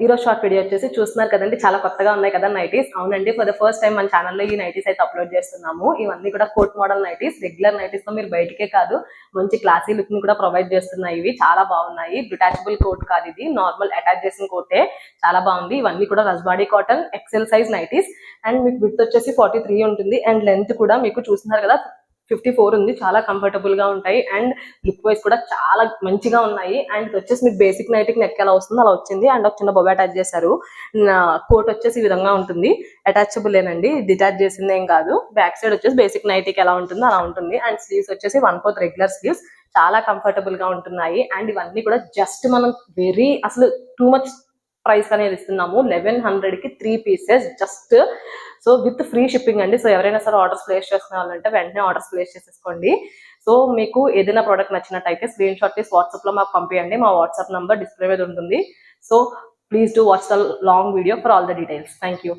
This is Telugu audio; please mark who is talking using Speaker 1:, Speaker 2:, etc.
Speaker 1: ఈరోజు షార్ట్ వీడియో వచ్చేసి చూస్తున్నారు కదండి, చాలా కొత్తగా ఉన్నాయి కదా నైటీస్. అవునండి, ఫర్ ద ఫస్ట్ టైం మన ఛానల్లో ఈ నైటీస్ అయితే అప్లోడ్ చేస్తున్నాము. ఇవన్నీ కూడా coat model nighties. Regular nighties తో మీరు బయటకే కాదు, మంచి క్లాసీ లుక్ ని కూడా ప్రొవైడ్ చేస్తున్నాయి. ఇవి చాలా బాగున్నాయి. డిటాచబుల్ కోట్ కాదు, ఇది నార్మల్ అటాచ్ చేసిన కోటే. చాలా బాగుంది. ఇవన్నీ కూడా రస్బాడీ cotton XL size nighties. And మీకు విడ్త్ వచ్చేసి 43 ఉంటుంది. అండ్ లెంత్ కూడా మీకు చూస్తున్నారు కదా 54 ఉంది. చాలా కంఫర్టబుల్ గా ఉంటాయి. అండ్ లుక్ వైజ్ కూడా చాలా మంచిగా ఉన్నాయి. అండ్ వచ్చేసి మీకు బేసిక్ నైటీకి నెక్ ఎలా వస్తుందో అలా వచ్చింది. అండ్ ఒక చిన్న బొబ అటాచ్ చేశారు. కోట్ వచ్చేసి ఈ విధంగా ఉంటుంది. అటాచబుల్ ఏనండి, డిటాచ్ చేసింది ఏం కాదు. బ్యాక్ సైడ్ వచ్చేసి బేసిక్ నైటీకి ఎలా ఉంటుందో అలా ఉంటుంది. అండ్ స్లీవ్స్ వచ్చేసి 1/4 రెగ్యులర్ స్లీవ్స్. చాలా కంఫర్టబుల్ గా ఉంటున్నాయి. అండ్ ఇవన్నీ కూడా జస్ట్ మనం అసలు టూ మచ్ ప్రైస్ అనేది ఇస్తున్నాము. 1100 కి 3 pieces just. So with free shipping అండి. సో ఎవరైనా సరే ఆర్డర్స్ ప్లేస్ చేసుకోవాలంటే వెంటనే ఆర్డర్స్ ప్లేస్ చేసేసుకోండి. సో మీకు ఏదైనా ప్రోడక్ట్ నచ్చినట్టయితే స్క్రీన్ షాట్ తీసి వాట్సాప్ లో మాకు పంపించండి. మా వాట్సాప్ నంబర్ డిస్ప్లే మీద ఉంటుంది. So please do watch the long video for all the details. Thank you.